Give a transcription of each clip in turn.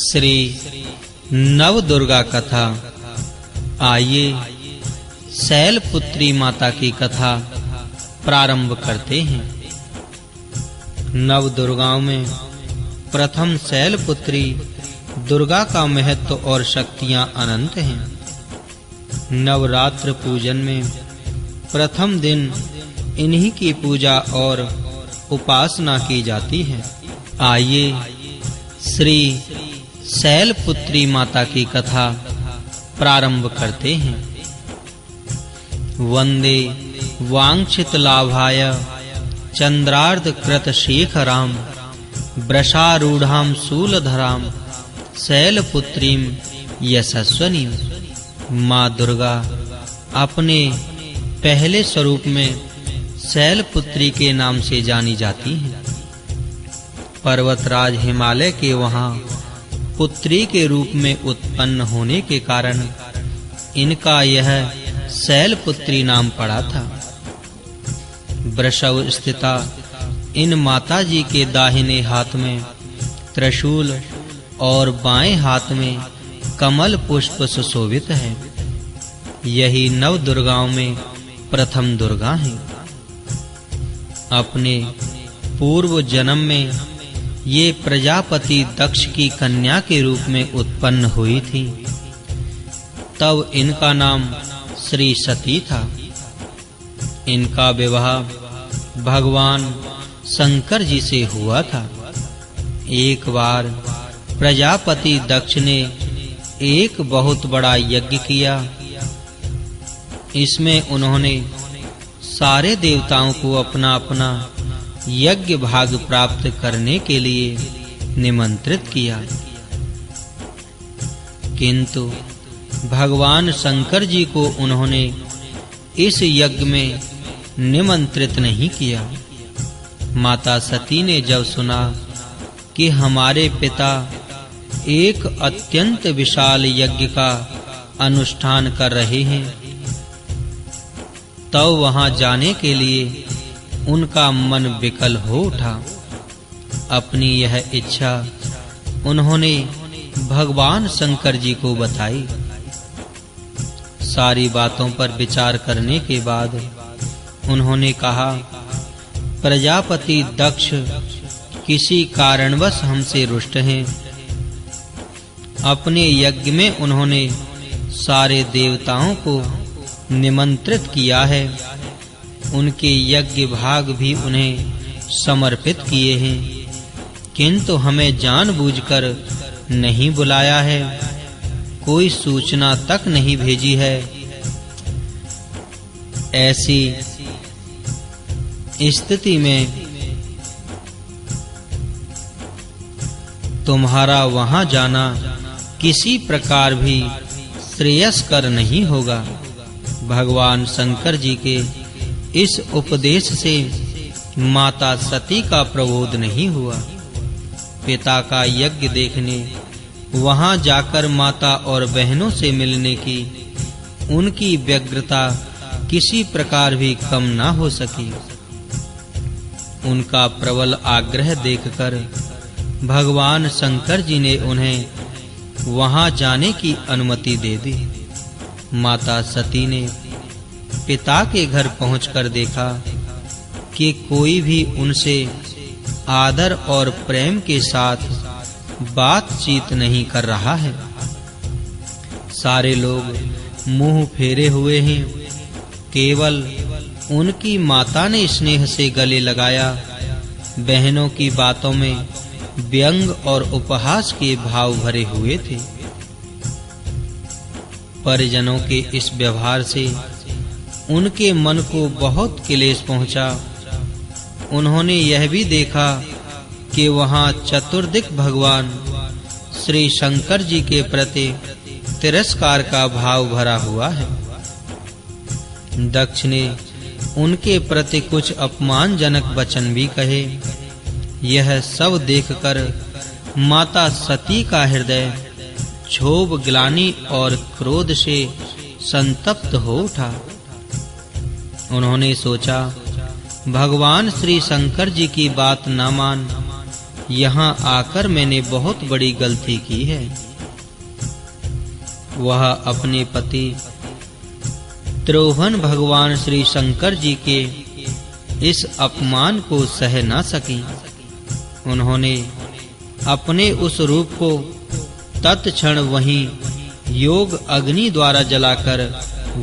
श्री नवदुर्गा कथा। आइए शैलपुत्री माता की कथा प्रारंभ करते हैं। नवदुर्गाओं में प्रथम शैलपुत्री दुर्गा का महत्व और शक्तियां अनंत हैं। नवरात्र पूजन में प्रथम दिन इन्हीं की पूजा और उपासना की जाती है। आइए श्री शैलपुत्री माता की कथा प्रारंभ करते हैं। वंदे वांछित लाभाय चंद्रार्ध कृत शेखराम वृषारूढ़ाम शूलधराम शैलपुत्रीम यशस्वनीम। माँ दुर्गा अपने पहले स्वरूप में शैलपुत्री के नाम से जानी जाती हैं। पर्वतराज हिमालय के वहां पुत्री के रूप में उत्पन्न होने के कारण इनका यह शैलपुत्री नाम पड़ा था। वृषभ स्थिता इन माताजी के दाहिने हाथ में त्रिशूल और बाएं हाथ में कमल पुष्प सुशोभित है। यही नव दुर्गाओं में प्रथम दुर्गा है। अपने पूर्व जन्म में ये प्रजापति दक्ष की कन्या के रूप में उत्पन्न हुई थी। तब इनका नाम श्री सती था। इनका विवाह भगवान शंकर जी से हुआ था। एक बार प्रजापति दक्ष ने एक बहुत बड़ा यज्ञ किया। इसमें उन्होंने सारे देवताओं को अपना-अपना यज्ञ भाग प्राप्त करने के लिए निमंत्रित किया, किंतु भगवान शंकर जी को उन्होंने इस यज्ञ में निमंत्रित नहीं किया। माता सती ने जब सुना कि हमारे पिता एक अत्यंत विशाल यज्ञ का अनुष्ठान कर रहे हैं, तब वहां जाने के लिए उनका मन विकल हो उठा। अपनी यह इच्छा उन्होंने भगवान शंकर जी को बताई। सारी बातों पर विचार करने के बाद उन्होंने कहा, प्रजापति दक्ष किसी कारणवश हमसे रुष्ट हैं। अपने यज्ञ में उन्होंने सारे देवताओं को निमंत्रित किया है। उनके यज्ञ भाग भी उन्हें समर्पित किए हैं, किंतु हमें जानबूझकर नहीं बुलाया है, कोई सूचना तक नहीं भेजी है। ऐसी स्थिति में तुम्हारा वहां जाना किसी प्रकार भी श्रेयस्कर नहीं होगा। भगवान शंकर जी के इस उपदेश से माता सती का प्रबोध नहीं हुआ। पिता का यज्ञ देखने वहां जाकर माता और बहनों से मिलने की उनकी व्यग्रता किसी प्रकार भी कम ना हो सकी। उनका प्रबल आग्रह देखकर भगवान शंकर जी ने उन्हें वहां जाने की अनुमति दे दी। माता सती ने पिता के घर पहुंचकर देखा कि कोई भी उनसे आदर और प्रेम के साथ बातचीत नहीं कर रहा है। सारे लोग मुंह फेरे हुए हैं। केवल उनकी माता ने स्नेह से गले लगाया। बहनों की बातों में व्यंग और उपहास के भाव भरे हुए थे। परिजनों के इस व्यवहार से उनके मन को बहुत क्लेश पहुंचा। उन्होंने यह भी देखा कि वहां चतुर्दिक भगवान श्री शंकर जी के प्रति तिरस्कार का भाव भरा हुआ है। दक्ष ने उनके प्रति कुछ अपमानजनक वचन भी कहे। यह सब देखकर माता सती का हृदय क्षोभ, ग्लानि और क्रोध से संतप्त हो उठा। उन्होंने सोचा, भगवान श्री शंकर जी की बात न मान यहाँ आकर मैंने बहुत बड़ी गलती की है। वह अपने पति त्रोहन भगवान श्री शंकर जी के इस अपमान को सह न सकी। उन्होंने अपने उस रूप को तत्क्षण वहीं योग अग्नि द्वारा जलाकर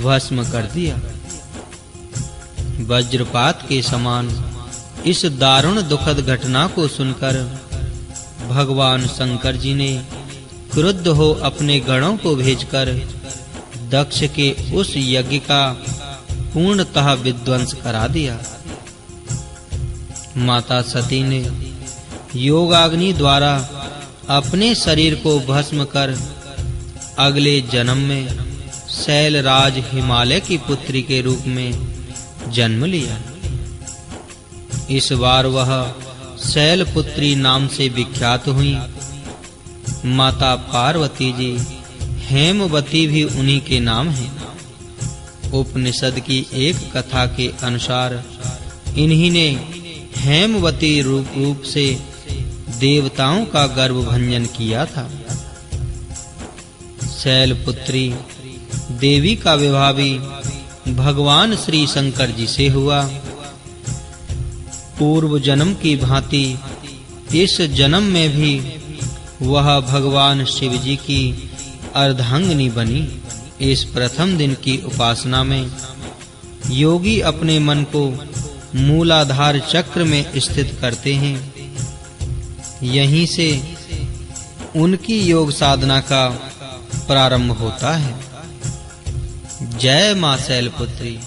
भस्म कर दिया। वज्रपात के समान इस दारुण दुखद घटना को सुनकर भगवान शंकर जी ने क्रुद्ध हो अपने गणों को भेजकर दक्ष के उस यज्ञ का पूर्णतः विध्वंस करा दिया। माता सती ने योगाग्नि द्वारा अपने शरीर को भस्म कर अगले जन्म में शैलराज हिमालय की पुत्री के रूप में जन्म लिया। इस बार वह शैलपुत्री नाम से विख्यात हुई। माता पार्वती जी हेमवती भी उन्हीं के नाम है। उपनिषद की एक कथा के अनुसार इन्हीं ने हेमवती रूप से देवताओं का गर्भभंजन किया था। शैलपुत्री देवी का विवाह भी भगवान श्री शंकर जी से हुआ। पूर्व जन्म की भांति इस जन्म में भी वह भगवान शिव जी की अर्धांगिनी बनी। इस प्रथम दिन की उपासना में योगी अपने मन को मूलाधार चक्र में स्थित करते हैं। यहीं से उनकी योग साधना का प्रारंभ होता है। जय मां शैलपुत्री।